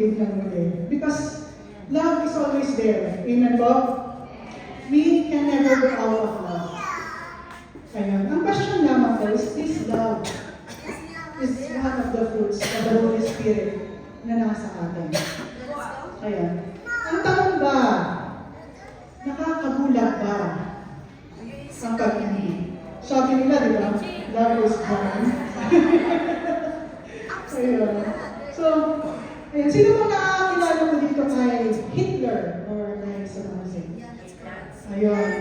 ulit ng muli. Because love is always there. Amen po? We can never go out of love. Ayan. Ang question naman po is, this love is one of the fruits of the Holy Spirit na nasa atin. Ayan. Ang tanong ba, nakakabulag ba ang pag-ibig? Sabi nila, di ba? Love is blind. Ayun. So, ayan. Sino ba nakakilala mo dito kay Hitler or kay Saddam Hussein? Ayun.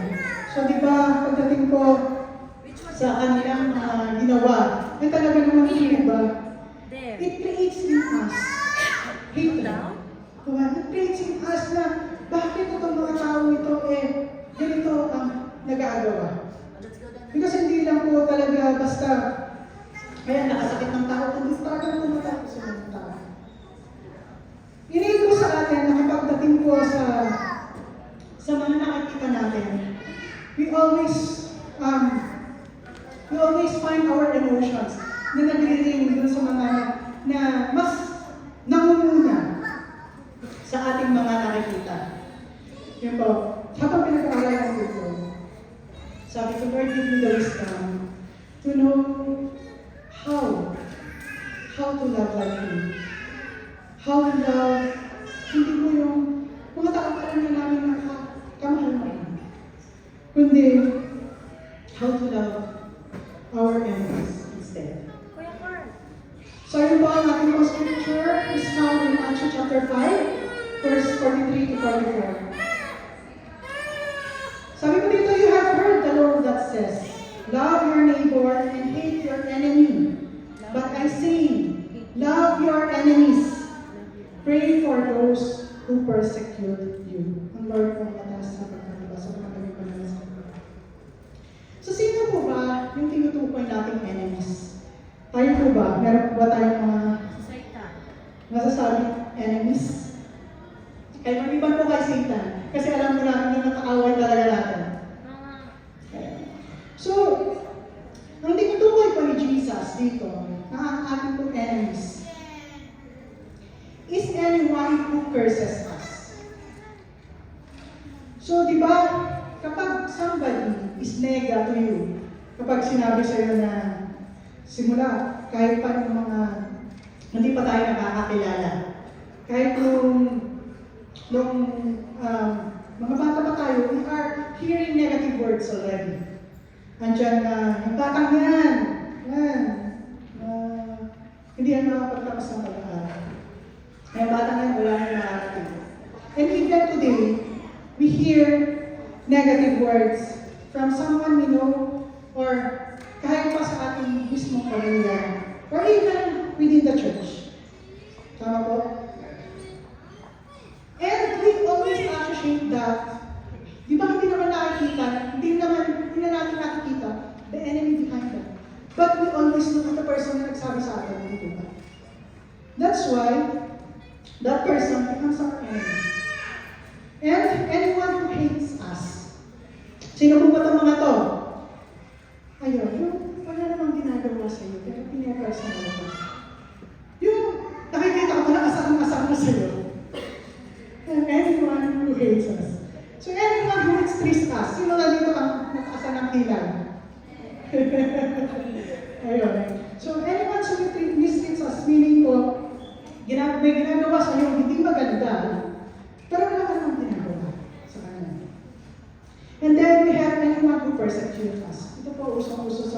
So, di ba, pagdating ko sa kanilang ginawa, ay talaga naman ba? It creates in us hatred. Diba? It creates in us na bakit itong mga tao ito ganito ang nag-aagawa. Because hindi lang po talaga basta kaya nakasakit ng tao, kundi talagang tumatake sa mga tao. Iniin ko sa atin na kapag dating po sa mga nakikita natin, we always find our emotions na nagre-ring dun sa mga na mas nangunguna sa ating mga nakikita. Yun po, habang pinag-aaralan ko ito, sabi ko, Lord, give me the wisdom to know how to love like you. How to love, hindi mo yung mga tao pa lang na namin kamahal mo. Kundi, how to love our enemies instead. So yun po ang ating po scripture is found in Matthew chapter 5, verse 43 to 44. Sabi ko dito, you have heard the Lord that says, love your neighbor and hate your enemy. But I say, love your enemies. Pray for those who persecute you. Ang Lord po mataas sa pagkakabasa ng kami panalasa. So sino po ba yung tinutukoy nating enemies? Tayo po ba? Meron po ba tayong mga masasabing enemies? Kaya maliban po kay Satan. Kasi alam mo natin yung nakaaway talaga natin. So, ang tinutukoy po ni Jesus dito, na ang ating po enemies, is anyone who curses us. So, di ba, kapag somebody is nega to you, kapag sinabi sa'yo na simula, kahit pa ng mga hindi pa tayo nakakakilala, kahit nung mga bata pa tayo, we are hearing negative words already. Andiyan na, yung batang yan, hindi yan makapagtapos ng pag-aaral. Yung batang yan, wala nang nakakatigo. And even today, we hear negative words from someone we know, or kahit pa sa ating mismong pamilya, or even within the church. Tama po? And we always associate that. Di ba hindi naman nakikita, hindi na natin nakikita the enemy behind that. But we always look at the person na nagsabi sa atin, di ba? That's why that person becomes our enemy. And anyone who hates us. Sino po ba itong mga to? Ayun, yung wala namang ginagawa sa'yo, pero pinapersonal ko. Yung nakikita ko na asang-asang na sa'yo. Anyone who hates us. So anyone who mistreats us, sino na dito ang nakaasan ng kilay? Ayun. So anyone who mistreats us, meaning po, may ginagawa sa iyo hindi maganda, pero wala ka namang ginagawa sa kanya. And then we have anyone who persecutes us. Ito po usong-uso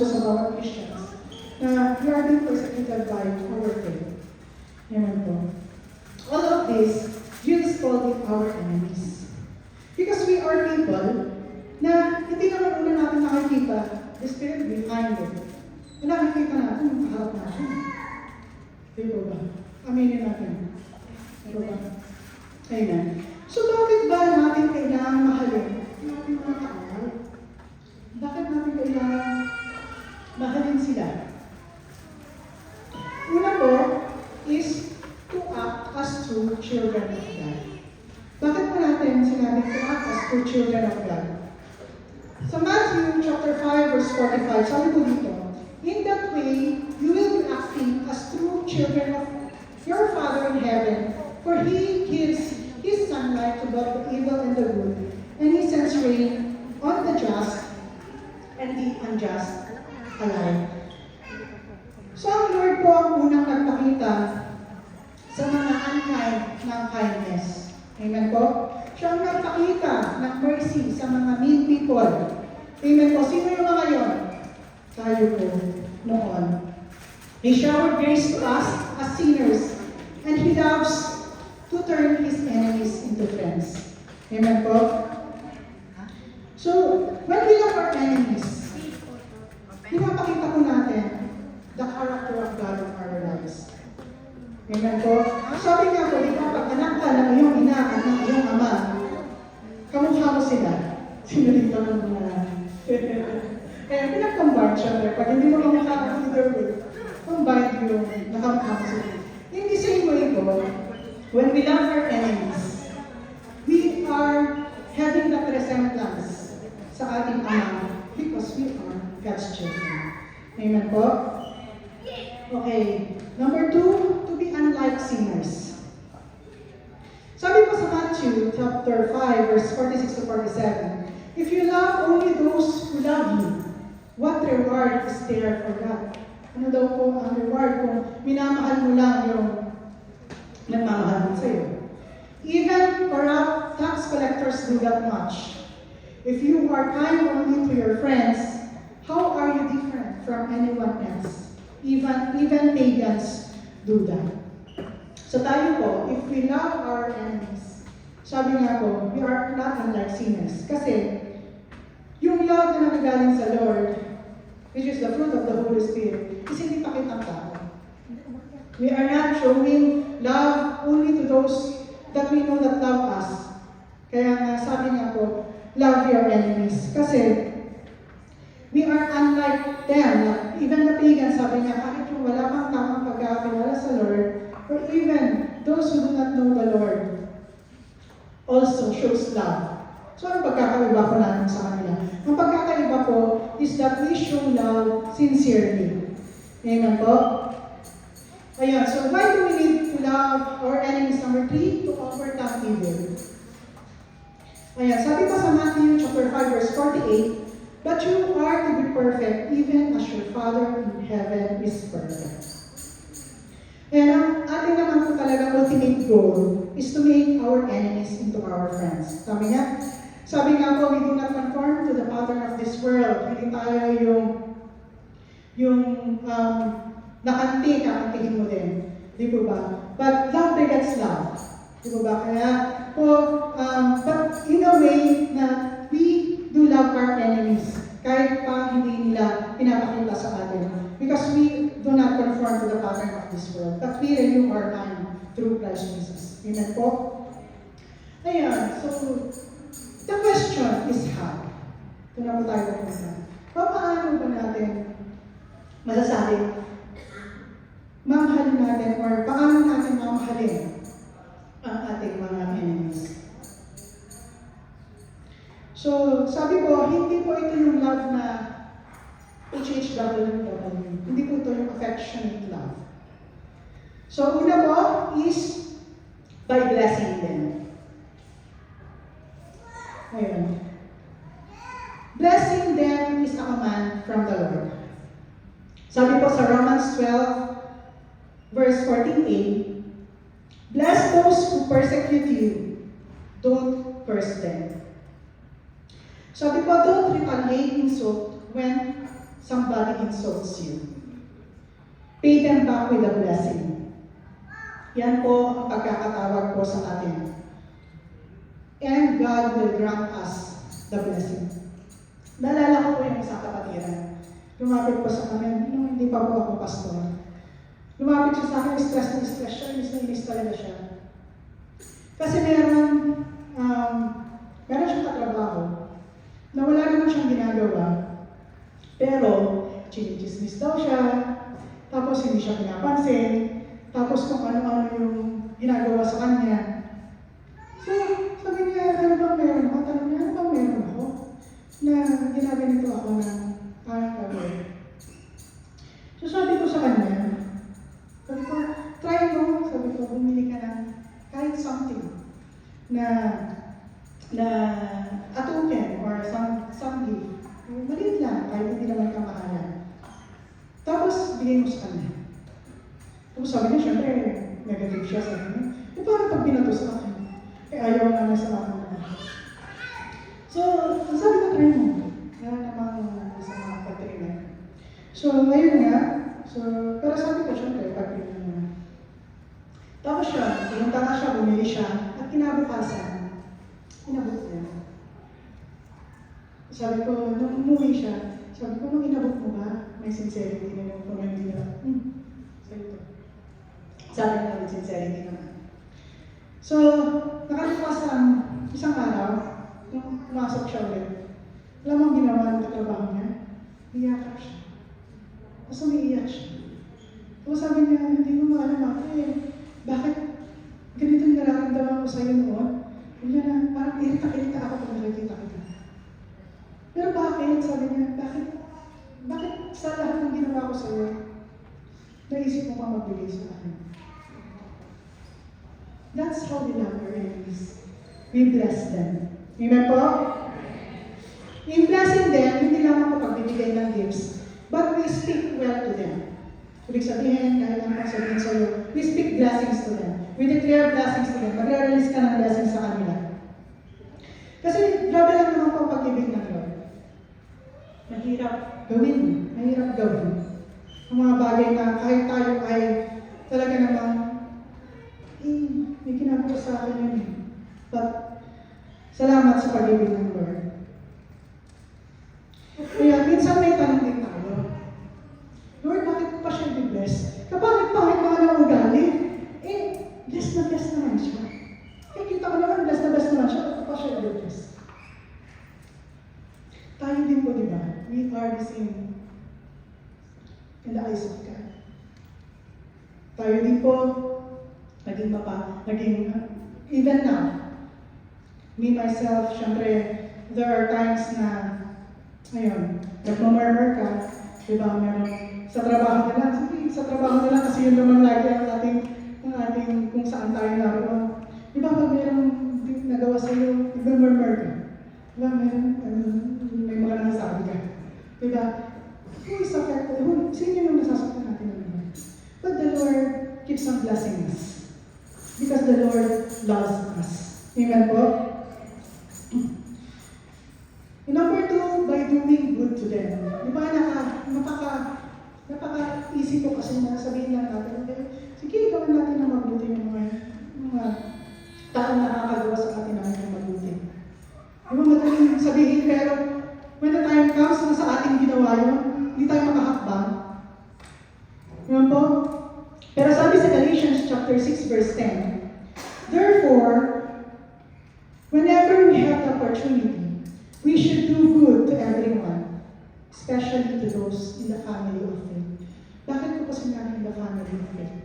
sa bawat Christians, na we are being persecuted by our faith. Amen po. All of this, Jesus called it our enemies. Because we are people na hindi naman una natin nakikita the spirit behind it. Na nakikita natin yung kaharap natin. Di ba ba? Aminin natin. Di ba ba? Amen. So bakit ba natin kailangan mahalin natin mga tao? Bakit natin kailangan mahalin sila? Una po is to act as true children of God. Bakit po natin sinabing to act as true children of God? Sa Matthew chapter 5 verse 45, sabi po dito, in that way, you will be acting as true children of your Father in For he gives his sunlight to both the evil and the good, and he sends rain on the just and the unjust alike. So ang Lord po ang unang nagpakita sa mga unkind ng kindness. Amen po? Siya ang nagpakita ng mercy sa mga mean people. Amen po. Sino yung mga yon? Tayo po noon. He showered grace to us as sinners, and He loves to turn His enemies into friends. Amen po? So, when we love our enemies, pinapakita po natin the character of God in our lives. Amen po? Sabi nga po, di ba, pag anak ka ng iyong ina at ng iyong ama, kamukha mo sila. Sino dito ng mga kaya pinag-combine siya. Pag hindi mo kamukha ka either way, combine yung nakamukha mo sila. In the same way po, when we love our enemies, we are having that resemblance sa ating ama because we are God's children. Amen po? Okay. Number 2, to be unlike sinners. Sabi po sa Matthew chapter 5, verse 46 to 47, if you love only those who love you, what reward is there for that? Ano daw po ang reward kung minamahal mo lang yung nagmamahal mo sa'yo? Even corrupt tax collectors do that much. If you are kind only to your friends, how are you different from anyone else? Even pagans do that. So tayo po, if we love our enemies, sabi nga po, we are not unlike sinners. Kasi, yung love na nagagaling sa Lord, which is the fruit of the Holy Spirit, is hindi pakitang tao. We are not showing love only to those that we know that love us. Kaya nga, sabi nga po, love your enemies. Kasi, we are unlike them. Even the pagans, sabi niya, kahit yung wala kang tamang pagkakilala sa Lord, or even those who do not know the Lord, also shows love. So, anong pagkakaiba po natin sa kanila? Ang pagkakaiba po is that we show love sincerely. Amen po? Ayan, so why do we need to love our enemies? Number 3, to overcome evil. Ayan, sabi pa sa Matthew chapter 5, verse 48, but you are to be perfect, even as your Father in heaven is perfect. And ang ating naman po talaga ultimate goal is to make our enemies into our friends. Sabi nga po, we do not conform to the pattern of this world. Hindi tayo yung kakantihin mo din. Di po ba? But love begets love. Di po ba? Kaya po, but in a way na we do love our enemies, kahit pa hindi nila pinapakita sa atin. Because we do not conform to the pattern of this world, but we renew our mind through Christ Jesus. Amen po? Ayan, so, the question is how? Ito na po tayo pupunta. Paano ba natin masasabi, mamahalin natin, or paano natin mamahalin ang ating mga enemies? So, sabi ko, hindi po ito yung love na HHWW. Hindi po ito yung affectionate love. So, una po is by blessing them. Ayun. Blessing them is a command from the Lord. Sabi po sa Romans 12, verse 14a, bless those who persecute you, don't curse them. Sabi po, don't retaliate insult when somebody insults you. Pay them back with a blessing. Yan po ang pagkakatawag po sa atin. And God will grant us the blessing. Naalala ko po yung isang kapatiran. Lumapit po sa amin, nung hindi pa po ako pastor. Lumapit siya sa akin, stress siya, inis talaga siya. Kasi meron siyang katrabaho na wala naman siyang ginagawa. Pero, chinichismis daw siya, tapos hindi siya pinapansin, tapos kung ano-ano yung ginagawa sa kanya. So, sabi niya, ano bang meron ako? Tanong niya, ano bang meron ako? Na ginaganito ako na parang gagawin. So, sabi ko sa kanya, sabi ko, try mo, sabi ko, bumili ka ng kahit something na a token or some gift. Maliit lang, kahit hindi naman kamahalan. Tapos, bigay mo sa kanya. Tapos sabi niya, syempre, negative siya sa akin. Parang pag binato sa akin, ayaw naman sa akin. So, sabi ko, try mo. Yan namang sa mga pag-try. So, ngayon nga, pero sabi ko, syempre, pag-try mo. Tapos siya, pumunta nga siya, bumili siya, at kinabukasan, inabot niya. Sabi ko, nung umuwi siya, sabi ko, nung inabot mo ba, may sincerity na yung comment nila. Sabi ko, may sincerity naman. So, nakalipas ang isang araw, nung pumasok siya ulit, alam mo ang ginawa ng katrabaho niya? Iyakap siya. Tapos umiiyak siya. Tapos sabi niya, hindi mo alam ako bakit ganito yung nararamdaman ko sa'yo noon? Hindi na, parang irita-irita ako pag nakikita kita. Pero bakit? Sabi niya, bakit sa lahat ng ginawa ko sa'yo, naisip mo pa magbigay sa akin? That's how we love our enemies. We bless them. Amen po? In blessing them, hindi lang ako pagbibigay ng gifts, but we speak well to them. Ibig sabihin, kahit ano pang sabihin sa'yo, we speak blessings to them. We declare blessings to them. Mag-release ka ng blessings sa kanila. Kasi grabe lang naman po pag-ibig ng Lord. Mahirap gawin. Mahirap gawin. Ang mga bagay na kahit tayo ay talaga namang may ginagawa sa akin yun. But, salamat sa pag-ibig ng Lord. Kaya, minsan may tanong din tayo. Lord, bakit ko pa siya i-bless? Kapag pangit mga ng ugali, bless na bless naman siya. Kaya kita ko naman, bless na bless naman siya, bakit ko pa siya i-bless? Tayo din po, di ba? We are the same in the eyes of God. Tayo din po, even now, me, myself, syempre, there are times na, ayun, nagmamurmur ka, di ba, meron, sa trabaho nila, sige, sa trabaho nila, kasi yun naman lagi ang ating kung saan tayo naroon. Di ba, pag meron nagawa sa'yo, nagmamurmur ka. Di ba, may mga nasasabi ka. Di ba, who is affected? Sino yung nasasaktan natin naman? But the Lord keeps on blessing us. Because the Lord loves us. Amen po? Number 2, by doing good to them. Di ba, napaka-easy po kasi na sabihin lang natin, okay, sige, gawin natin ang mabuti ng mga taong nakakagawa sa atin ng mabuti. Di ba, madaling sabihin, pero when the time comes na sa ating ginawa yun, hindi tayo makahakbang. Amen po? Pero sabi sa Galatians chapter 6 verse 10, therefore, whenever we have the opportunity, we should do good to everyone, especially to those in the family of faith. Bakit ko kasi namin in the family of faith?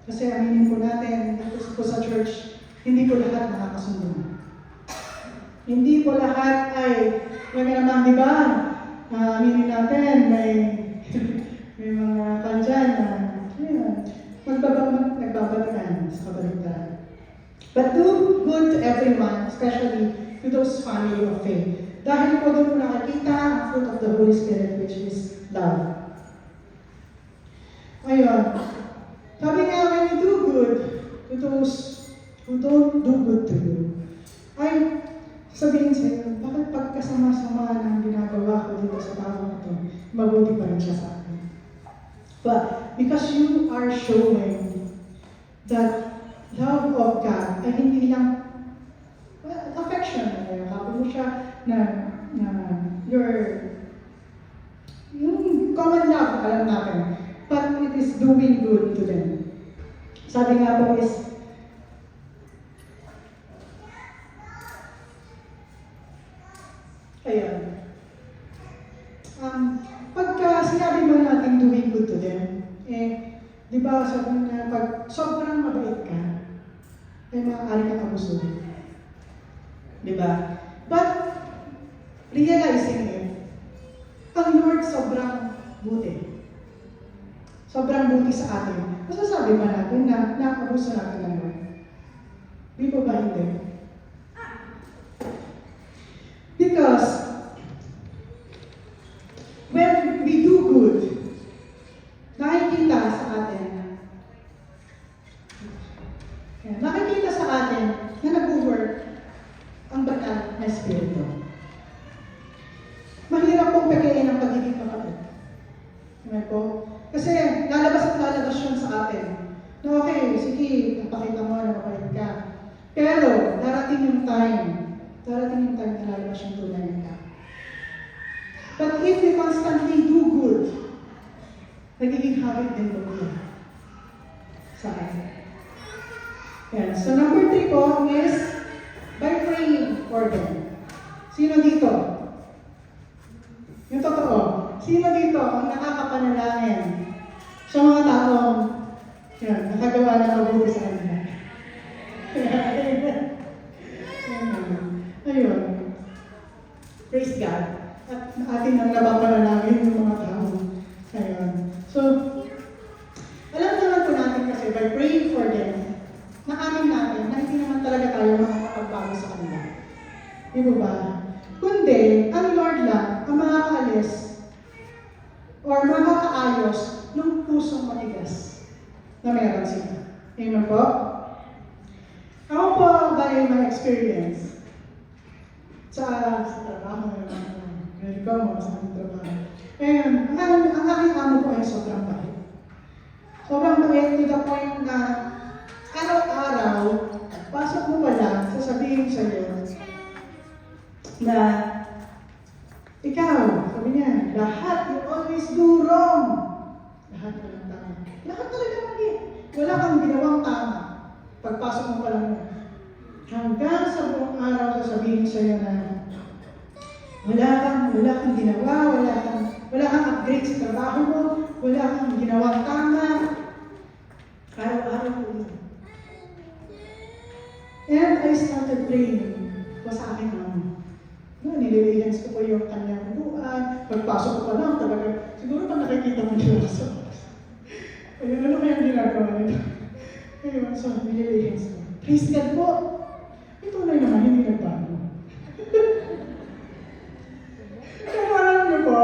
Kasi aminin po natin, dito po sa church, hindi po lahat nakakasundo. Hindi po lahat ay, naman, di ba? Aminin natin, may mga kanjan na, nagbabatikan sa kabaligtaran. But do good to everyone, especially to those family of faith. Dahil po doon po nakikita ang fruit of the Holy Spirit, which is love. Ayun. Sabi nga, when you do good to those who don't do good to you, ay sabihin sa'yo, bakit pagkasama-sama ng ginagawa ko dito sa tao ito, mabuti pa rin siya sa akin. But because you are showing that love of God ay hindi lang affection na kayo. Kapag mo siya na yung common love, alam natin. But it is doing good to them. Sabi nga po is, ayan. Pagka sinabi mo natin doing good to them, di ba sabi na pag sobrang mabait ka, ay maaari kang abusuhin. Di ba? But, realizing it, ang Lord sobrang buti. Sobrang buti sa atin. Masasabi ba natin na nakabuso natin ng Lord? Yan. Nakikita sa atin na nag-work ang banal na Espiritu. Mahirap pong pekein ang pagiging kapatid. Amen po? Kasi lalabas at lalabas yun sa atin. Na okay, sige, napakita mo na mabait ka. Pero, darating yung time na lalabas yung tunay ka. But if we constantly do good, nagiging habit din po yan sa atin. Yan. So number 3 po is by praying for them. Sino dito? Yung totoo. Sino dito ang nakakapanalangin sa mga taong yan, nakagawa na mabuti sa kanila? Ayun. Praise God. At atin ang napapanalangin yung mga tao. Ayun. So, alam naman po natin kasi by praying for them, naamin natin na hindi naman talaga tayo makakapagbago sa kanila. Di ba? Kundi, ang Lord lang ang makakaalis or makakaayos ng pusong matigas na meron sila. Amen po? Ako po, by my experience, sa trabaho naman, ganyan ko mo sa aking trabaho. Ngayon, ang aking amo po ay sobrang bait. Sobrang bait to the point na araw-araw, pasok mo pa lang, sasabihin sa'yo na ikaw, sabi niya, lahat you always do wrong. Lahat walang tama. Lahat talaga mali. Wala kang ginawang tama. Pagpasok mo pa lang yun. Hanggang sa buong araw, sasabihin sa'yo na wala kang ginawa, wala kang upgrade sa trabaho mo, wala kang ginawang tama. Araw-araw po yun. And I started praying po sa akin nililinis ko po yung kanyang buwan. Pagpasok ko pa lang talaga, siguro pa nakikita mo siya sa ayun, ano kayang ginagawa nito? Ayun, so nililinis ko. Praise God po! Ito na naman, hindi nagbago. Pero alam niyo po,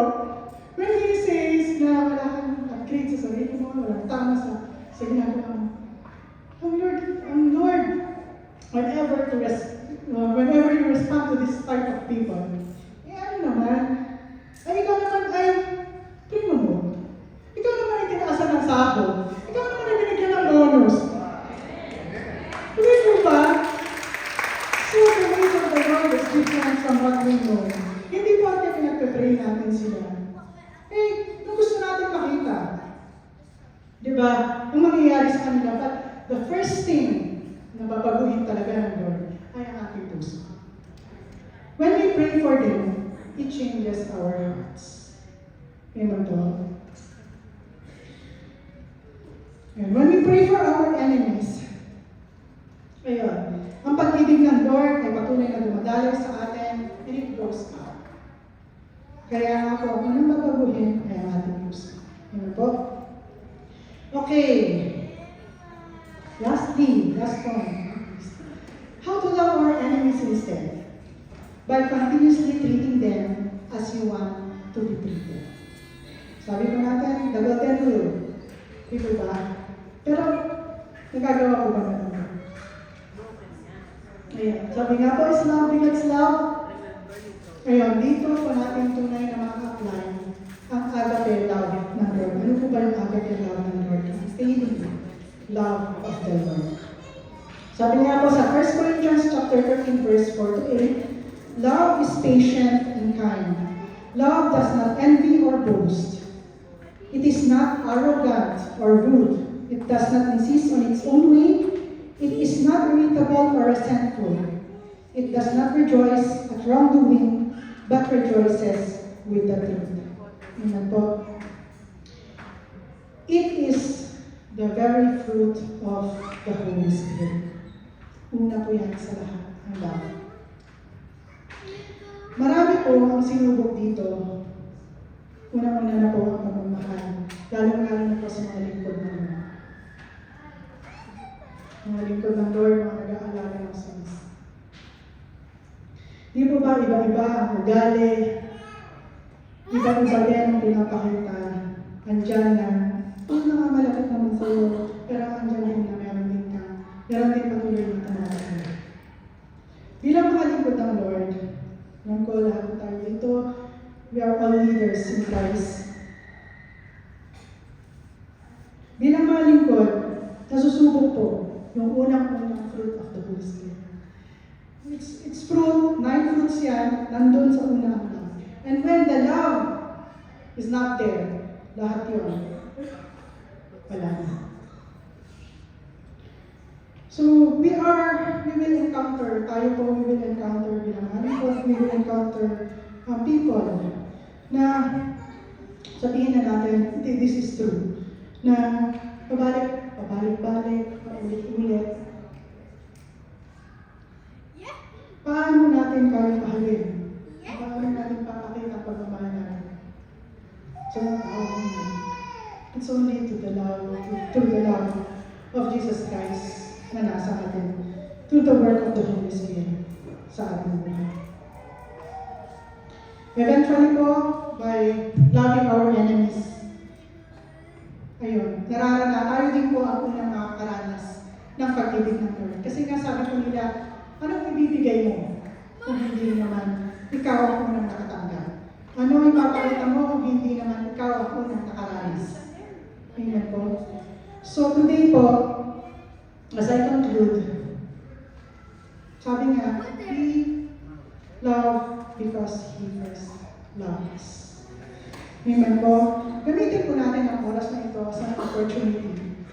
when He says na wala kang upgrade sa sarili mo, walang tama sa ginagawa mo, ang Lord, whenever you respond to this type of people, ano naman, ikaw naman ay primo mo. Ikaw naman ay tinaasan ng sahod. Ikaw naman ay binigyan ng bonus. Hindi mo ba? So, the ways of the Lord is different from what we know. Hindi po at pinagpipray natin sila. Nung gusto natin makita. Diba? Ang mangyayari sa kanila, but the first thing na babaguhin talaga ng Lord ay ang ating puso. When we pray for them, it changes our hearts. Amen po. And when we pray for our enemies, ayun, ang pag-ibig ng Lord ay patuloy na dumadaloy sa atin and it goes out. Kaya nga po, kung anong babaguhin ay ang ating puso. Amen po. Okay. Last point. How to love our enemies instead? By continuously treating them as you want to be treated. Sabi ko natin, the golden rule. Di ba? Pero, nagagawa ko ba natin? Ayan. Sabi nga po, is love begets love. Ayan, dito po natin tunay na maka-apply ang agape love ng Lord. Ano po ba yung agape love ng Lord? Failing love of the Lord. Sabi nga po sa 1 Corinthians chapter 13, verse 4 to 8, love is patient and kind. Love does not envy or boast. It is not arrogant or rude. It does not insist on its own way. It is not irritable or resentful. It does not rejoice at wrongdoing, but rejoices with the truth. Amen po. It is the very fruit of the Holy Spirit. Una po yan sa lahat, ang love. Marami po ang sinubok dito. Una-una na po ang pagmamahal. Lalo-lalo na po sa mga lingkod ng Lord. Mga lingkod ng Lord, mga nag-aalala ng sins. Di po ba iba-iba ang ugali? Iba-iba din ang pinapakita. Andyan na, malapit naman sa'yo, pero andyan din na meron din ka Meron din patuloy na tanawan. Bilang mga lingkod ng Lord, alam ko lahat tayo dito, we are all leaders in Christ. Bilang mga lingkod, nasusubok po yung unang-unang fruit of the Holy Spirit. It's fruit, 9 fruits yan, nandun sa unang-unang. And when the love is not there, lahat yun, wala na. So, we will encounter, tayo po, we will encounter bilang lingkod, we will encounter people na sabihin na natin, this is true, na pabalik-balik, paulit-ulit. Paano natin kaya pahalin? Paano natin papakita pagmamahal natin? So, it's only through the love of Jesus Christ na nasa atin, through the work of the Holy Spirit sa ating buhay. Eventually po, by loving our enemies, ayun, tayo din po ang unang makakaranas ng pag-ibig ng Lord. Kasi nga sabi ko nila, anong ibibigay mo kung hindi naman ikaw ang unang nakatanggap? Ano ipapakita mo kung hindi naman ikaw ang unang nakaranas? Amen po. So today po, as I conclude, sabi nga, we love because He first loved us. Amen po. Gamitin po natin ang oras na ito sa opportunity.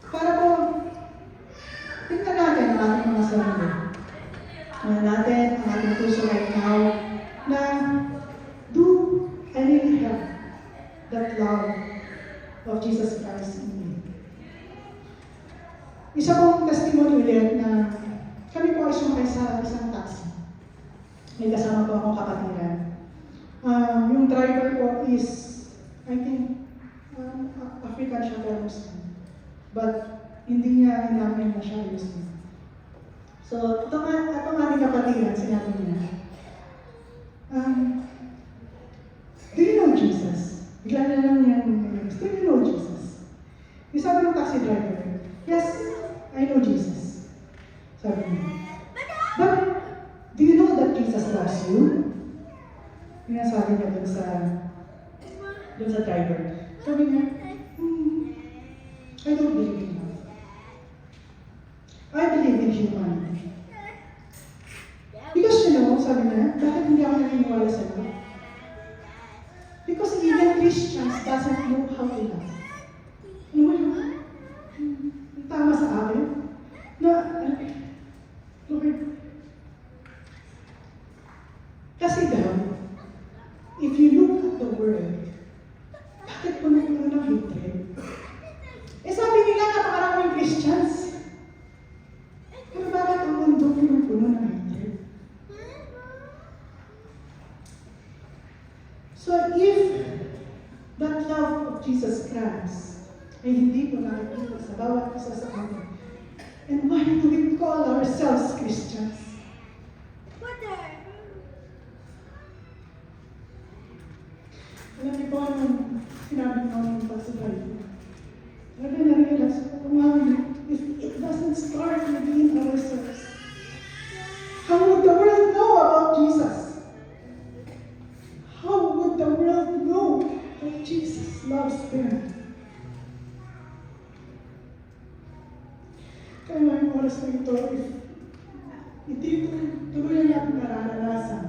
Para po, tingnan natin ang ating mga sarili. Tingnan natin ang ating puso right now na do I really have that love of Jesus Christ in me? Isa pong testimony ulit na kami po ay sumakay sa isang taxi. May kasama po akong kapatiran. Yung driver po is, I think, African siya pero Muslim. But hindi niya inamin na siya Muslim. So, itong aming kapatiran, sinabi niya, do you know Jesus? Bigla na lang niya, do you know Jesus? Yung sabi ng taxi driver, yes, I know Jesus. Sabi niya, but do you know that Jesus loves you? Yung sabi niya dun sa driver. Sabi niya, I don't believe in love. I believe in humanity. Because sabi niya, bakit hindi ako naniniwala sa love? Because even Christians doesn't know how to love. Ano mo yun? Tama sa akin na, Lord, kasi daw, if you look at the world, bakit puno-puno ng hatred? Sabi nila napakaraming Christians. Pero bakit ang mundo puno-puno ng hatred? So if that love of Jesus Christ ay hindi po nakikita sa bawat isa sa atin, and why do we call ourselves Christians? Alam niyo po nung sinabi ko ng pagsabay, na-realize ko, if it doesn't start within ourselves, how would the world know about Jesus? How would the world know that Jesus loves them? Kaya ngayong oras na ito, if hindi tuloy natin nararanasan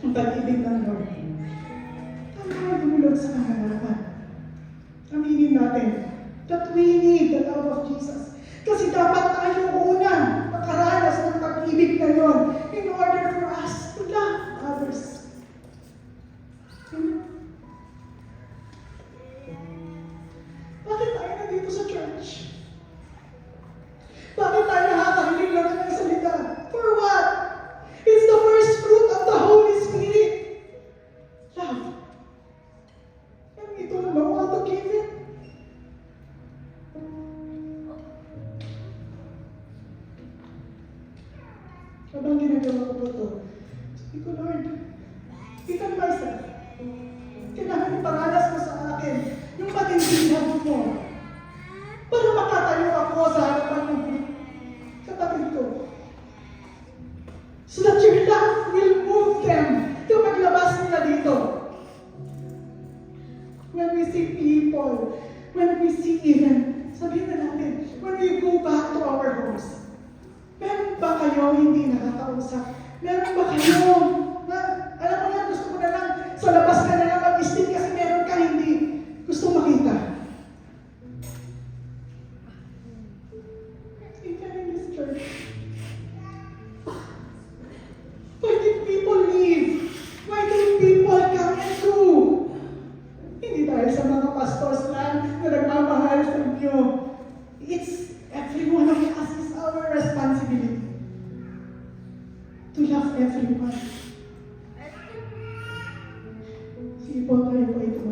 ang pag-ibig ng Lord, tayo dumulog sa kaharapan. Aminin natin that we need the love of Jesus. Kasi dapat tayo una makaranas ng pag-ibig na yun in order for us to love others. Bakit tayo nandito sa church? Bakit tayo nakakahilig lang ng salita? For what? It's the first fruit of the Holy Spirit. Love. And we don't know how to give it. Habang ginagawa ko po ito, sabi ko, Lord, even myself, kailangan iparanas mo sa akin yung matinding love mo para makatayo ako sa harapan ng kausap. Meron ba kayo? Na, alam mo yan, gusto mo na lang sa labas ka na lang mag-istin kasi meron ka hindi gusto makita. Even in this church, why did people leave? Why did people come and go? Hindi dahil sa mga pastors lang na nagmamahal sa inyo. It's every one of us is our responsibility to love everyone. Sige po, tayo po ito.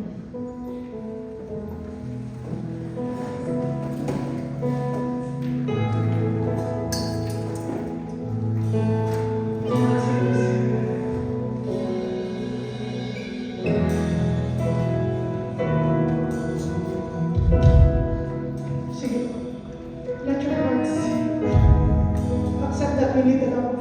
Sige po. Let your hearts accept that we need the love.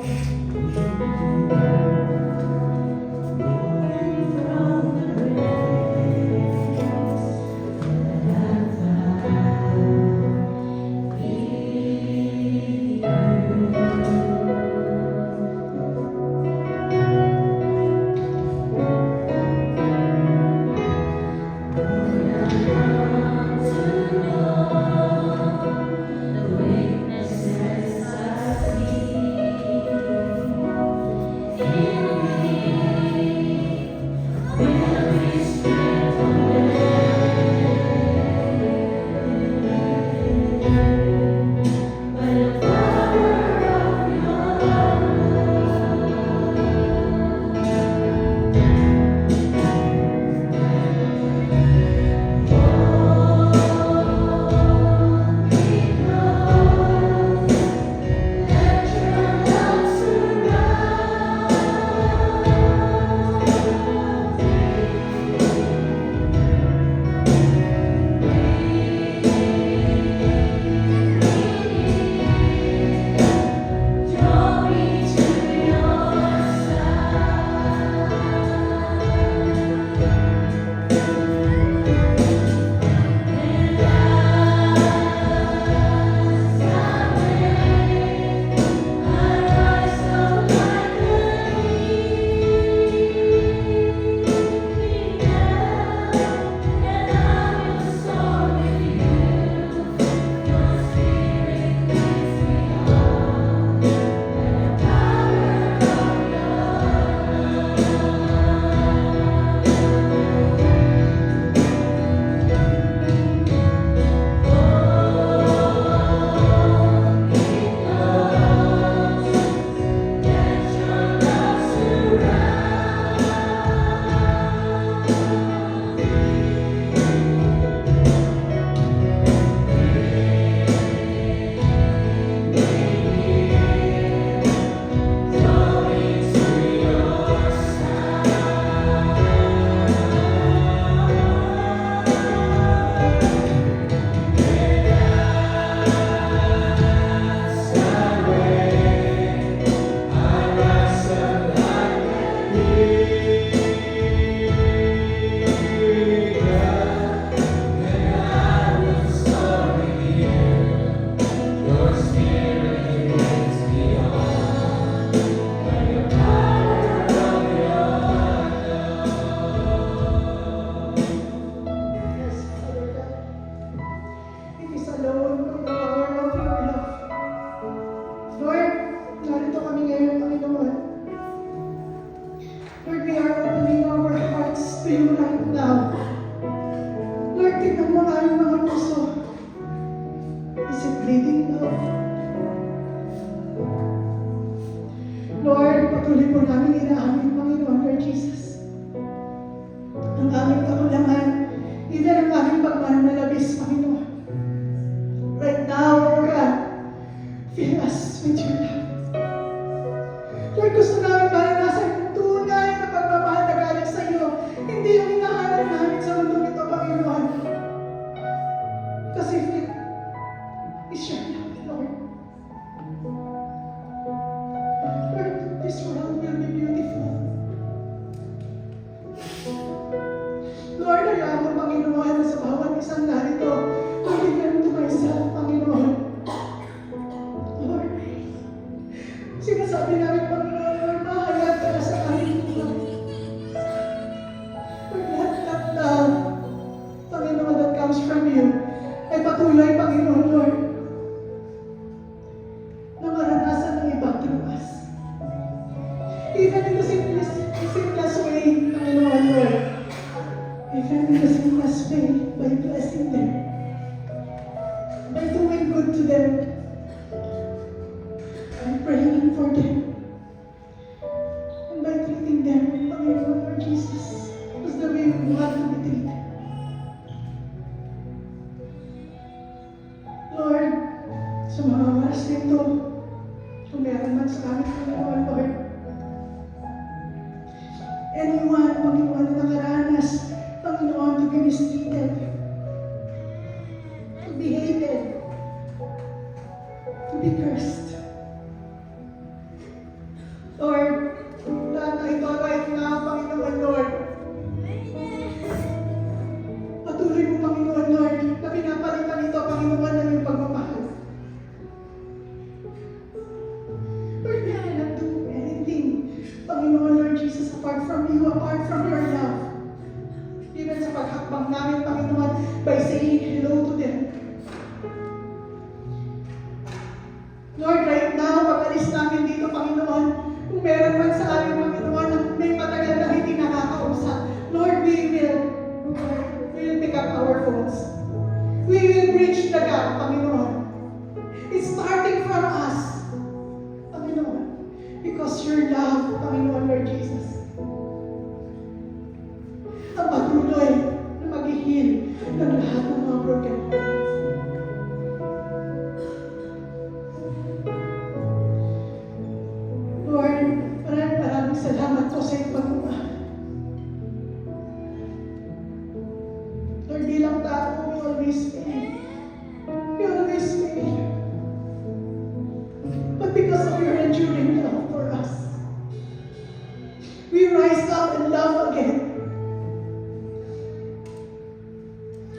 Patuloy po namin inaamin, Panginoon, Lord Jesus. Ang aming kakulangan, even ang aming pagmahal na labis, Panginoon. Right now, Lord God, fill us with your love. Lord, gusto namin maranasan yung tunay na pagmamahal na galing sa iyo. Hindi yung hinahanap namin sa mundo nito, Panginoon. Kasi it is your love, Lord. Lord, this world will be beautiful. Lord, hayaan mo, Panginoon, na sa bawat isang narito, pagigyan to myself, Panginoon. Lord, sinasabi namin, Panginoon, for them. And by treating them, Panginoon, Lord Jesus, was the way we want to be treated. Lord, sa mga oras nito, kung meron man sa amin, Panginoon, Lord, anyone, Panginoon, na nakaranas, Panginoon, to be mistreated, to be hated, to be cursed. Lord, lahat na ito right now, Panginoon, Lord, patuloy mo, Panginoon, Lord, na pinapalitan ito, Panginoon, ng iyong pagmamahal. Lord, we cannot do anything, Panginoon, Lord Jesus, apart from you, apart from your love. Even sa paghakbang namin, Panginoon, by saying hello to them. Lord, right now, pag-alis namin dito, Panginoon, kung meron man sa amin, Panginoon, na may matagal na hindi nakakausap, Lord, we will pick up our phones. We will bridge the gap, Panginoon. It's starting from us, Panginoon, because your love, Panginoon, Lord Jesus, ang patuloy na mag-heal ng lahat ng mga broken hearts. Lord, maraming salamat po sa iyong pagmamahal. Lord, bilang tao, we always fail. We always fail. But because of your enduring love for us, we rise up and love again.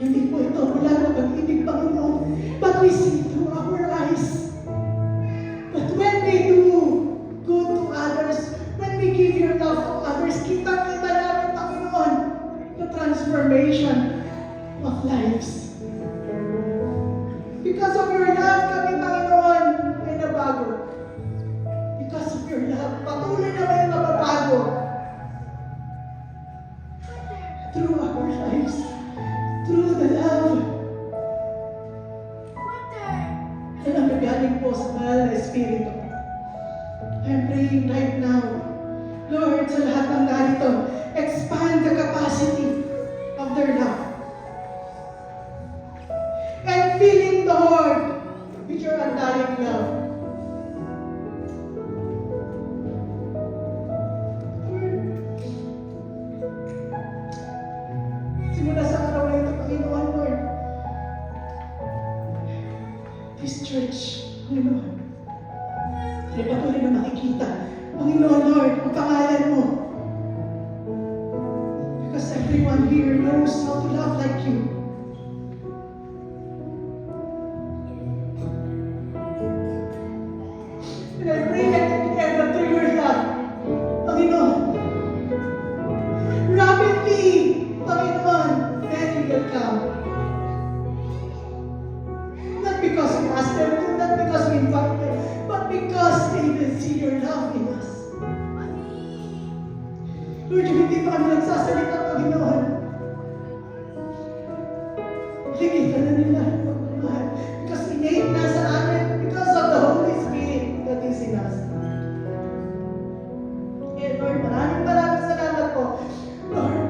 Hindi po ito mula na pag-ibig, Panginoon, but we see through our eyes. But when we do good to others, when we give your love to others, kita-kita namin, Panginoon, the transformation of lives. Because of your love kami, Panginoon, ay nabago. Because of your love, patuloy na may mababago through our lives. Through the love na nanggagaling po sa mahal na Espiritu. I'm praying right now, Lord, sa lahat ng narito, expand the capacity of their love. And filling the Lord with your undying love. Simula sa araw na ito, Panginoon, Lord, this church, Panginoon, ay patuloy na makikita, Panginoon, Lord, ang pangalan mo. Because everyone here knows how to love like you. And I pray and declare that through your love, Panginoon, rapidly, Panginoon, many will come. Not because we ask them to, not because we invite them, but because they will see your love in us. Lord, yung hindi pa kami nagsasalita, Panginoon, nakikita na nila ang pagmamahal. Because innate na sa amin, because of the Holy Spirit that is in us. And Lord, maraming salamat po. Lord,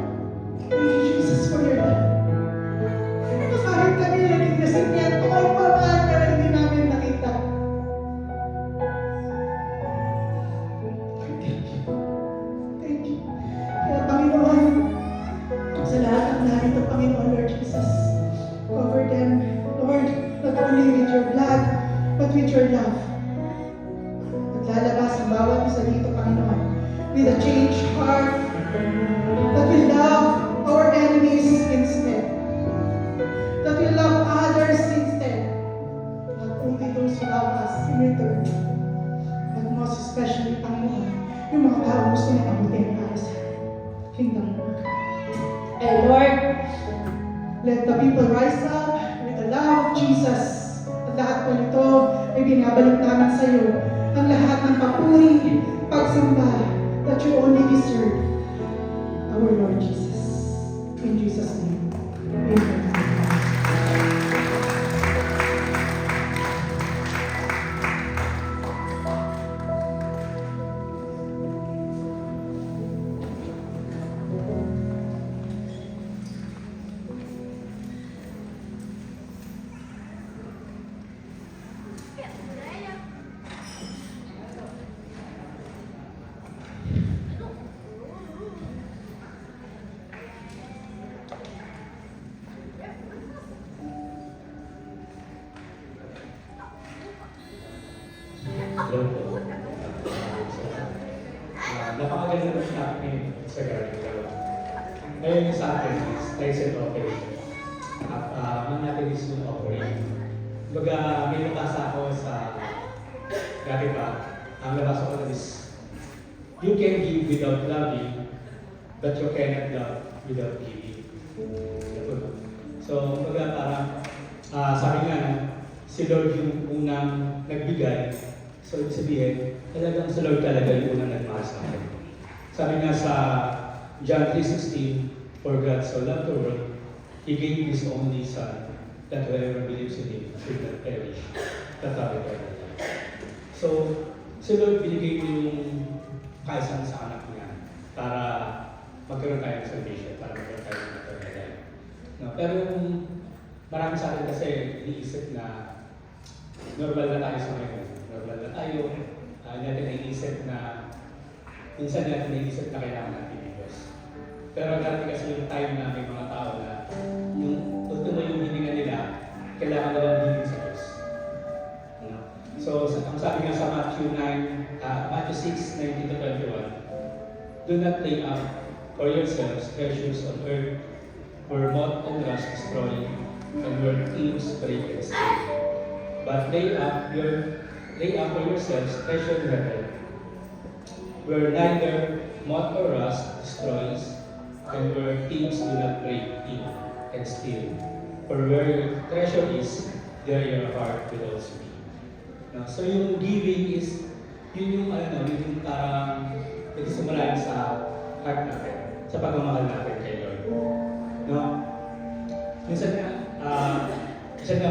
thank you, Jesus, for your love. Kahit kami naging resipiento ay pamahal na hindi namin nakita. Thank you. Thank you. Kaya Panginoon, sa lahat ng narito, Panginoon, Lord Jesus, cover them, Lord, not only with your blood, but with your love. Naglalabas ang bawat isa dito, Panginoon, with a changed heart, that we love our enemies instead. That we love others instead. Not only those who love us in return, but most especially, Panginoon, yung mga tao gusto na mabuti para sa kingdom work. And Lord, let the people rise up with the love of Jesus. At lahat po nito ay binabalik namin sa iyo ang lahat ng papuri, pagsamba that you only deserve, our Lord Jesus. In Jesus' name, amen. Hello po. Napakaganda ng topic sa Garden. Ngayon yung sa akin is license operation. At natin is yung operate. Kumbaga, may nabasa ako sa dati pa. Ang nabasa ko is, you can give without loving, but you cannot love without giving. So, kumbaga parang, sabi nga, si Lord yung unang nagbigay. So, ibig sabihin, talagang si Lord talaga yung unang nagmahal sa akin. Sabi nga sa John 3:16, for God so loved the world, He gave His only Son, that whoever believes in Him should not perish, but have eternal life. So, si Lord binigay niyo yung kaisang sa anak niya para magkaroon tayo ng salvation, para magkaroon tayo ng eternal life. No? Pero yung marami sa atin kasi iniisip na normal na tayo sa ngayon. Normal na tayo, natin naiisip na minsan natin naiisip na kailangan natin ng Diyos. Pero dati kasi yung time na may mga tao na yung ultimo yung hininga nila, kailangan na lang hingin sa Diyos. No? So, ang sabi nga sa Matthew 6:19-21, do not lay up for yourselves treasures on earth, where moth and rust destroy, and where thieves break and steal. But lay up for yourselves treasure in heaven, where neither moth or rust destroys, and where thieves do not break in and steal. For where your treasure is, there your heart will also be. No? So yung giving is, yun yung yun yung parang nagsisimula sa heart natin, sa pagmamahal natin kay Lord. No? Minsan nga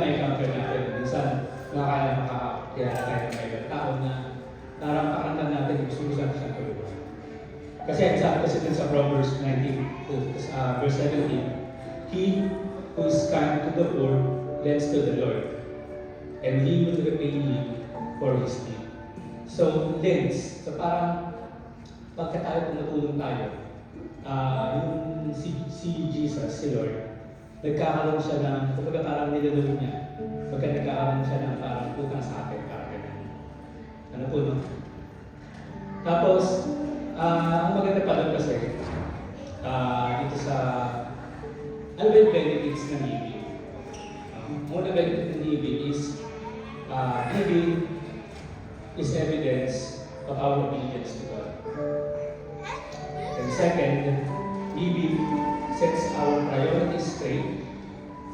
may encounter natin, minsan nakakaya makakakilala tayo ng ibang tao na parang pakiramdam natin gusto siyang tulungan. Kasi ang sabi kasi din sa Proverbs 19, verse 17, He who is kind to the poor lends to the Lord, and He will repay him for his deed. So, lends. So parang pagka tayo tumutulong tayo, yung si Jesus, si Lord, nagkakaroon siya ng, kapag parang nilalaro niya, pagka nagkakaroon siya ng parang utang sa atin, parang ganun. Ano po, no? Tapos, ang maganda pa doon kasi, dito sa Albert benefits ng giving. Una benefit ng giving is, giving is evidence of our obedience to God. And second, giving sets our priorities straight.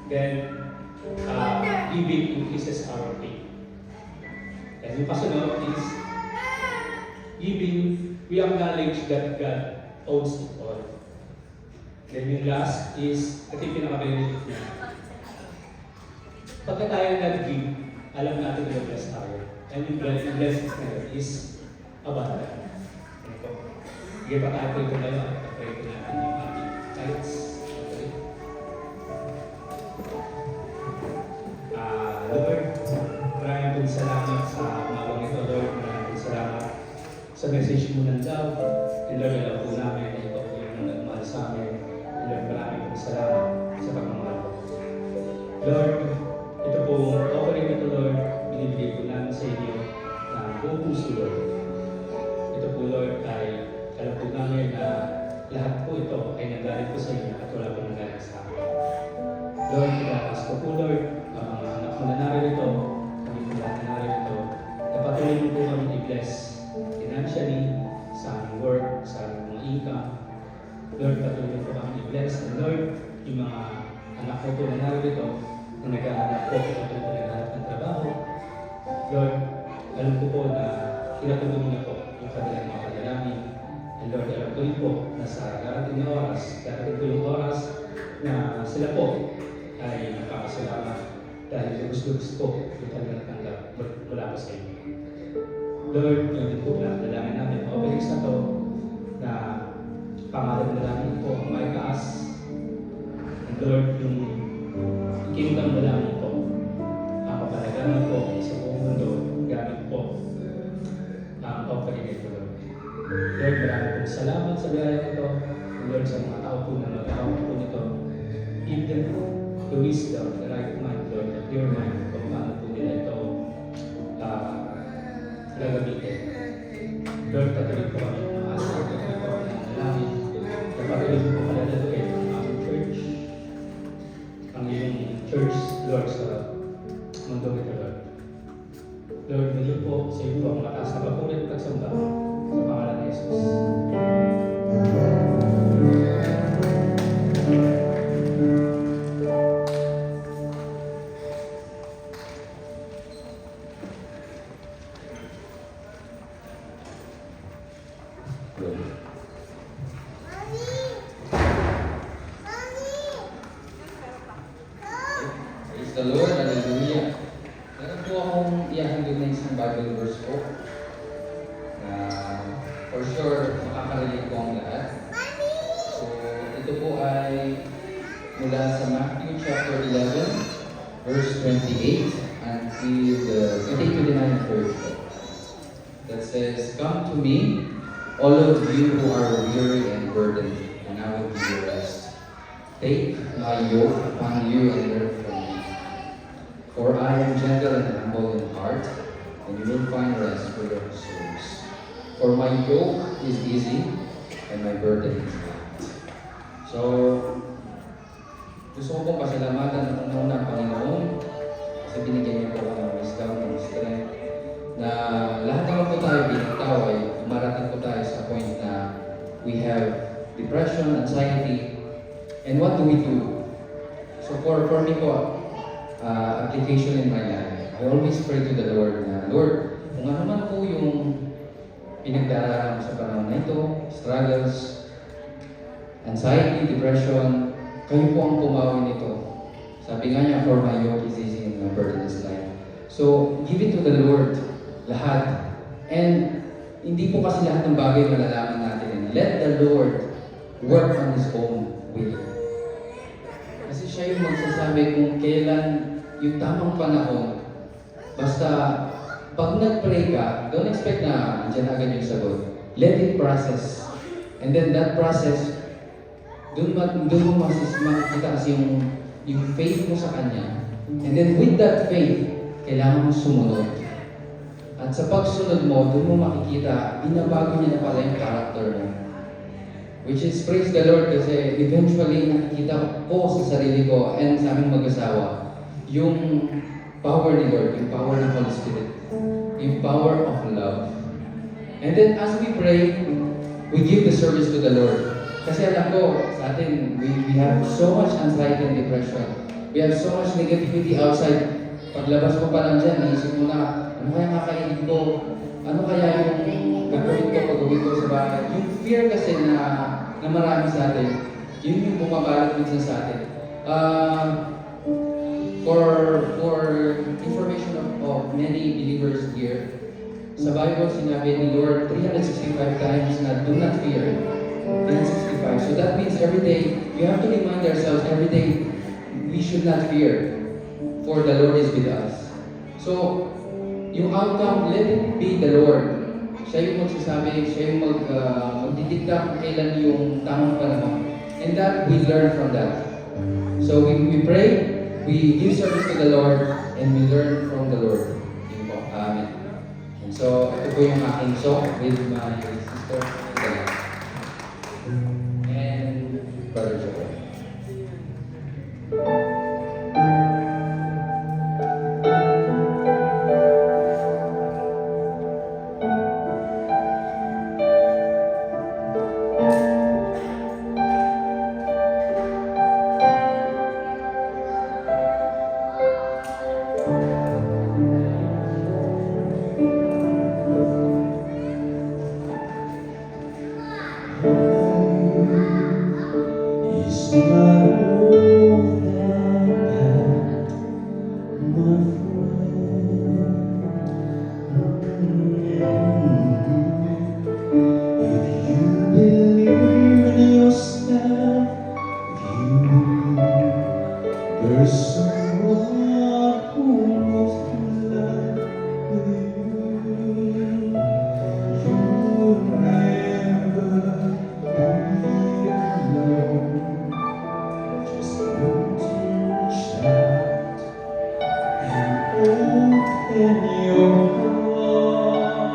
Then, giving increases our faith. And yung kasunod is, giving, we acknowledge that God owns it all. Then yung last is, ito yung pinaka-benefit niya. Pagka tayo nag-give, alam natin na blessed tayo. And yung blessings na yun is abundant. Ano po? Sige pa tayo pray ko tayo. Pray ko natin yung ating tithes. Okay. Lord, maraming pong salamat sa umawang ito, Lord. Maraming pong salamat sa message mo ng love. And Lord, alam po namin na ito po yung nagmahal sa amin. And Lord, maraming pong salamat sa pagmamahal ko. Lord, ito po, offering ito, Lord, binibigay po namin sa inyo ng buong puso, Lord. Ito po, Lord, ay alam po namin na lahat po ito ay nanggaling po sa inyo at wala po nanggaling sa amin. Lord, pinakas ko po, Lord, ang mga anak mo na narito, kami po lahat na narito, na patuloy mo po kami i-bless financially, sa aming work, sa aming mga income. Lord, patuloy mo po kami i-bless. And Lord, yung mga anak ko po na narito, na naghahanap po, patuloy po naghahanap ng trabaho. Lord, alam ko po na tinatulong niyo po yung kanilang mga panalangin. And Lord, alam ko rin po na sa darating na oras, darating po yung oras na sila po ay nakakasalamat dahil gusto po yung kanilang natanggap mula po sa inyo. Lord, ngayon po na dalangin namin ang offerings na to na pangalan na namin po ang may taas. And Lord, yung kingdom na namin po, ang kapalagaman po sa buong mundo, gamit po ang offering ito, Lord. Lord, maraming pong salamat sa biyaya ito. Lord, sa mga tao po na mag-awag po nito, give them the wisdom, the right mind, Lord, the pure mind, kung paano po nila ito gagamitin. Lord, patuloy po kami umaasa, patuloy po kami nanalangin, na patuloy po palalaluin ang aming church, ang iyong church, Lord, sa mundo ito, Lord. Lord, muli po sa iyo po ang mataas na papulit at samba sa pangalan ni Jesus. Praise the Lord, hallelujah. Meron po akong i-handle na isang Bible verse po na for sure makaka-relate po ang lahat. So, ito po ay mula sa Matthew chapter 11, verse 28 until I think 29 verse that says, "Come to me, all of you who are weary and burdened, and I will give you rest. Take my yoke upon you and learn from me. For I am gentle and humble in heart, and you will find rest for your souls. For my yoke is easy, and my burden is light." So, gusto ko pong pasalamatan ng unang Panginoon kasi binigyan niyo po ako ng wisdom and strength na lahat naman po tayo bilang tao ay umarating po tayo sa point na we have depression, anxiety, and what do we do? So for me po, application in my life, I always pray to the Lord na, Lord, kung ano man po yung pinagdaraanan ko sa panahon na ito, struggles, anxiety, depression, kayo po ang pumawi nito. Sabi nga niya, for my yoke is easy and my burden is light. So, give it to the Lord, lahat. And hindi po kasi lahat ng bagay malalaman natin. Let the Lord work on His own will. Kasi siya yung magsasabi kung kailan yung tamang panahon. Basta, pag nag-pray ka, don't expect na andyan agad yung sagot. Let it process. And then that process, doon mo makikita kasi yung faith mo sa Kanya. And then with that faith, kailangan mo sumunod. At sa pagsunod mo, doon mo makikita, binabago niya na pala yung character mo. Which is, praise the Lord, kasi eventually nakikita ko sa sarili ko and sa aming mag-asawa, yung power ni Lord, yung power ng Holy Spirit, yung power of love. And then as we pray, we give the service to the Lord. Kasi alam ko, sa atin, we have so much anxiety and depression. We have so much negativity outside. Paglabas ko pa lang dyan, naisip mo na, ano kaya kakainin ko? Ano kaya yung gagawin ko pag-uwi ko sa bahay? Yung fear kasi na marami sa atin, yun yung bumabalot minsan sa atin. For information of many believers here, sa Bible sinabi ni Lord 365 times na do not fear. 365. So that means every day, we have to remind ourselves every day, we should not fear, for the Lord is with us. So, yung outcome, let it be the Lord. Siya yung magsasabi, siya yung magdidikta kung kailan yung tamang panahon. And that, we learn from that. So, we pray, we give service to the Lord, and we learn from the Lord. Yun po. Amen. And so, ito po yung aking song with my sister, and Brother Joel. In your heart.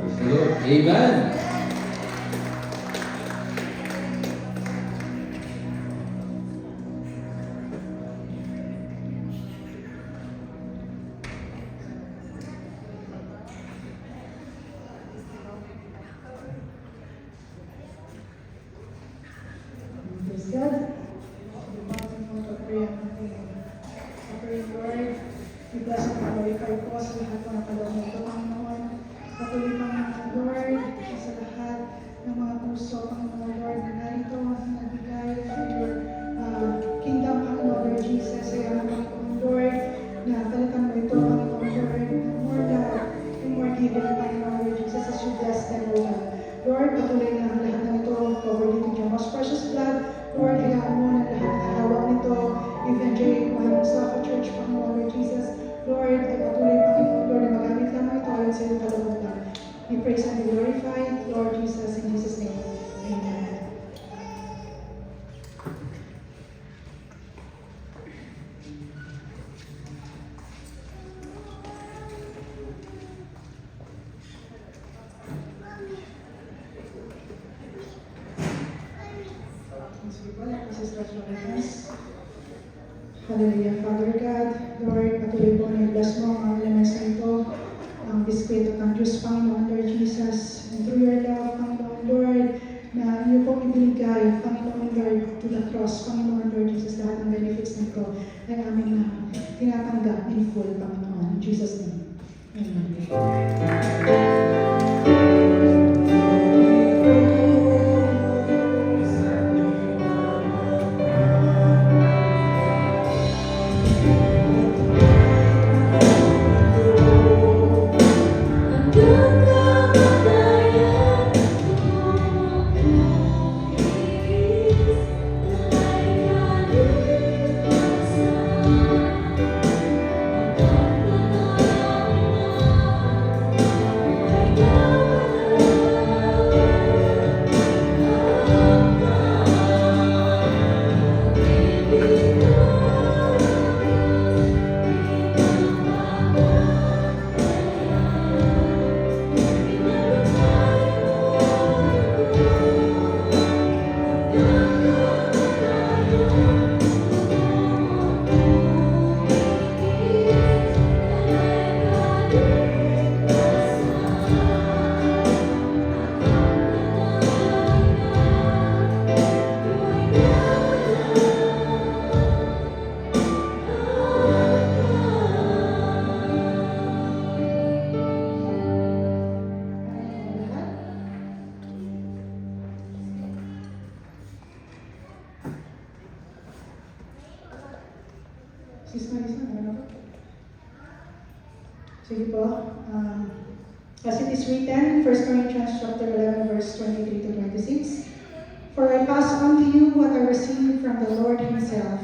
Praise the Lord. Amen. Praise God. Pagpapasok mo sa prayer natin. Sa prayer, Lord, i-bless at glorify po sa lahat ng nakalong ito, Panginoon. Patuloy, Panginoon, Lord, sa lahat ng mga puso, Panginoon, Lord, na narito, nagbigay for your kingdom, Panginoon, Lord Jesus. Kaya, Panginoon, Lord, na palitan mo ito, Panginoon, Lord, more love and more giving, Panginoon, Lord Jesus, as you bless them, Lord. Lord, patuloy na ang lahat ng ito, covered into your most precious blood. Lord, hayaan mo na lahat ng hawak nito, evangelic, mahal sa church, Panginoon, Lord Jesus. Lord, ay patuloy, Panginoon, Lord, na magamit lamang ito ayon sa iyong kalooban. We praise and we glorify, Lord Jesus, in Jesus' name. Amen. Sige po, lahat sa stretch ng hands. Hallelujah, Father God, Lord, patuloy po na i-bless mo ang elements na ito, ang biskwit at ang juice, Panginoon, Lord Jesus, and through your love, Panginoon, Lord, na iyo pong ibinigay, Panginoon, Lord, to the cross, Panginoon, Lord Jesus, lahat ng benefits nito ay aming tinatanggap in full, Panginoon, in Jesus' name. Amen. Sis Marisa, ano po? Sige po. As it is written, 1 Corinthians chapter 11, verse 23 to 26. For I pass on to you what I received from the Lord himself.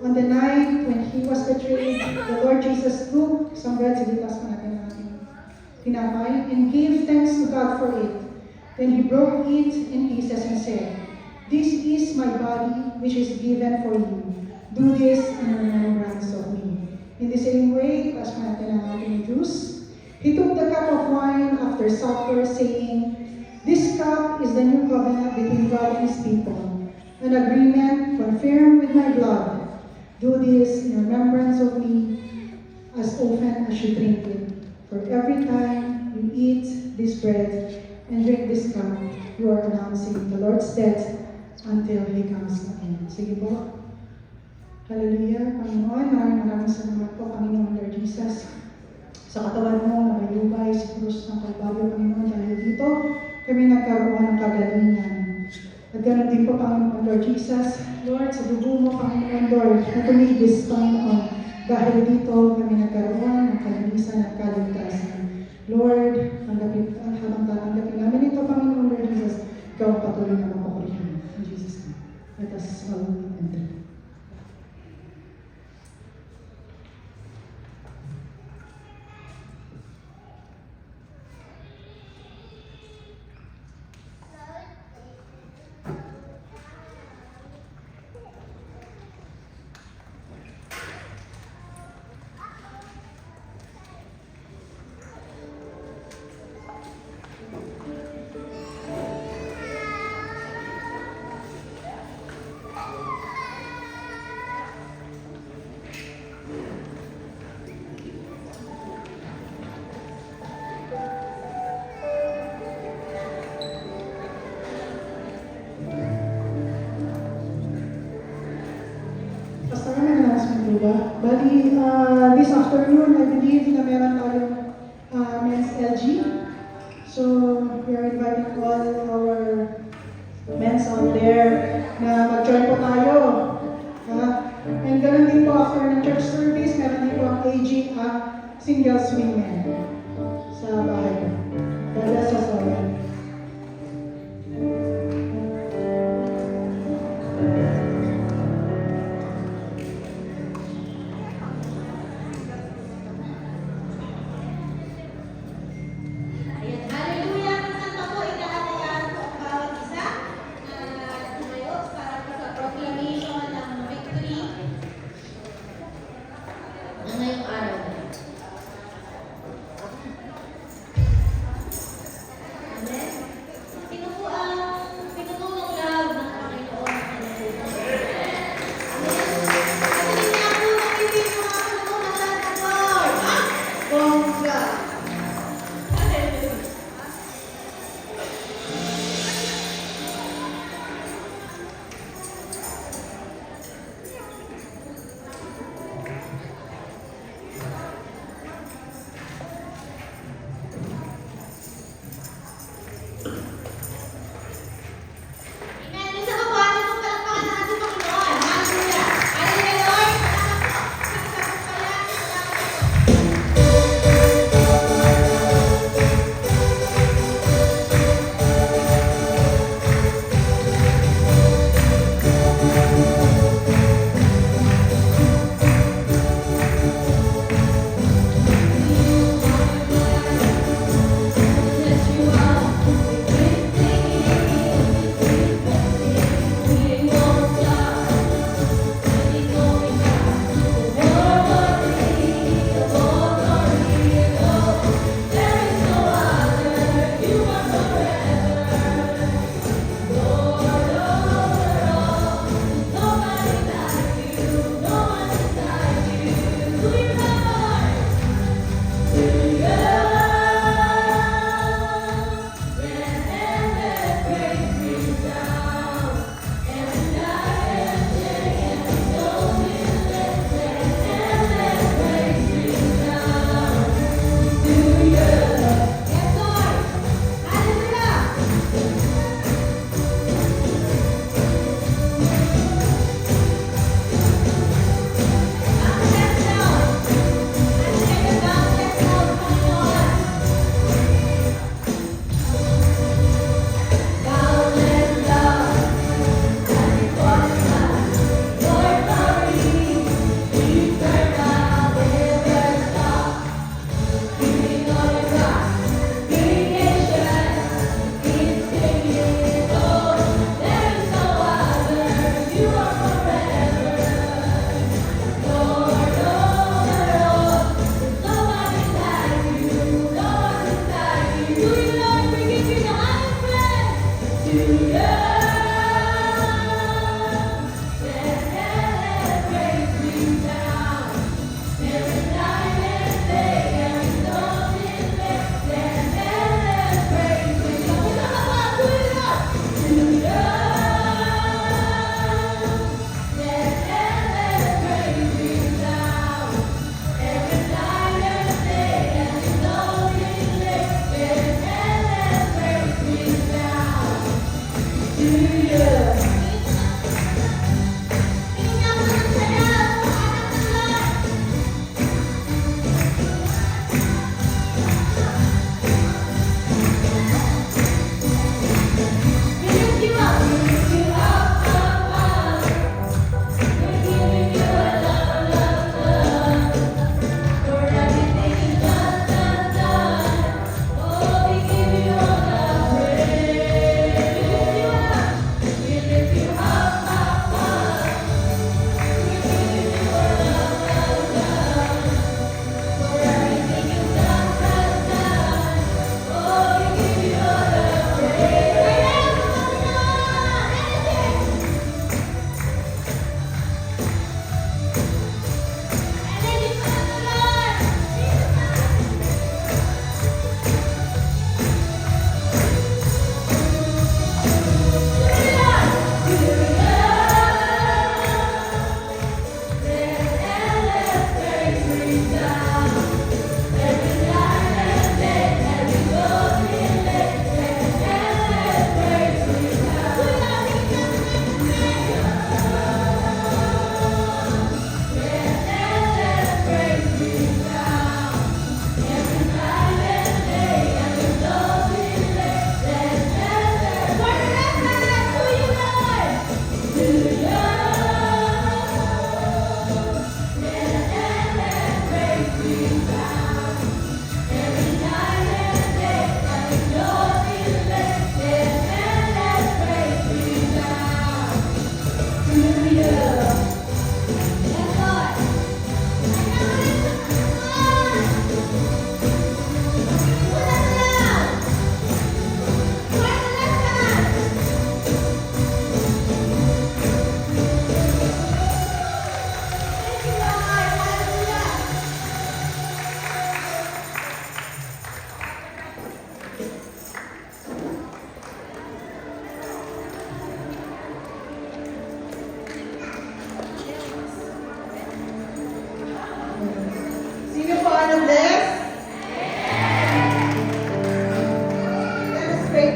On the night when he was betrayed, the Lord Jesus took some bread, sige, pass pa natin ang ating tinapay, and gave thanks to God for it. Then he broke it in pieces and said, "This is my body, which is given for you. Do this in remembrance of me." In the same way, pass pa natin ang ating juice. He took the cup of wine after supper, saying, "This cup is the new covenant between God and his people, an agreement confirmed with my blood. Do this in remembrance of me as often as you drink it. For every time you eat this bread and drink this cup, you are announcing the Lord's death until He comes again. Sige po. Hallelujah, Panginoon. Maraming salamat po, Panginoon Lord Jesus. Sa katawan mo, nabayubay sa krus ng Kalbaryo, Panginoon, dahil dito kami nagkaroon ng kagalingan. At ganoon din po, Panginoon Lord Jesus, Lord, sa dugo mo, Panginoon Lord, na tumigis, Panginoon, dahil dito kami nagkaroon ng kalinisan at kaligtasan. Lord, habang tatanggapin namin ito, Panginoon Lord Jesus, ikaw ang patuloy na mapapurihan. In Jesus' name. Let us all enter. Pastor, may announcement po ba? Bali, this afternoon, I believe na meron tayong men's LG. So, we are inviting all our men's out there na mag-join po tayo. And ganun din po, after ng church service, meron din po ang AG single swingmen sa bahay ko. God bless us all. Ayan, hallelujah! Santa po, itaatayan po ang bawat isa na tumayo para po sa proclamation ng victory na ngayong araw na ito. Amen? Sino po ang pinutulong love ng Panginoon sa kanilang buhay? Amen? Patuloy na po ang ibig mga pinutulungan ng Lord. Bongga! Hallelujah! Amen. Isa pa po atin pong palakpakan ng ating Panginoon. Hallelujah. Hallelujah, Lord. Salamat po. Yes, you are. We won't stop. We going back. The there is no other. You are forever. Lord over all. Nobody like you. No one is like you. We run to you. And praise me down. Every night and day and so and praise me down. To you. Yes, Lord. Hallelujah. Yes, Lord. Yes, Lord. Boundless love, Lord, glory, eternal, never stop. Giving all your cross, creation, is singing, oh, there is no other. You are forever, Lord over all. Nobody like you, no one is like you. To you, Lord, we give you the highest praise. To you, and praise me down. Every night and day, every song is blessed.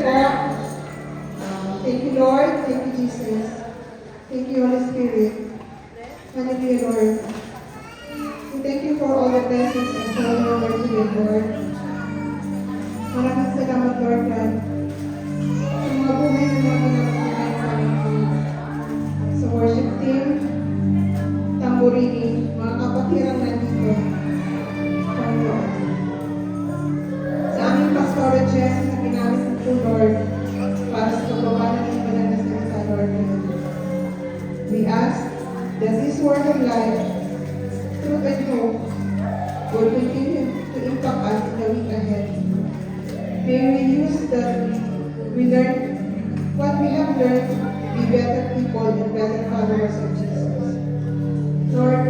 po. Thank you, Lord. Thank you, Jesus. Thank you, Holy Spirit. Hallelujah, Lord. We thank you for all the blessings and for all your word today, Lord. Maraming salamat, Lord God. Sa mga buhay ng mga pinagpapalit sa amin sa worship team, tamburini, mga kapatirang nandito. Panginoon. Sa aming pastorages na ginamit mo, Lord, para sa pagbawa ng iyong banal na salita, Lord. We ask that this word of life, truth and hope, will continue to impact us in the week ahead. May we use that we learn what we have learned to be better people and better followers of Jesus. Lord,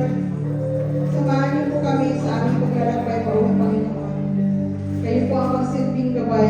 samahan niyo po kami sa aming paglalakbay pauwi, Panginoon. Kayo po ang magsilbing gabay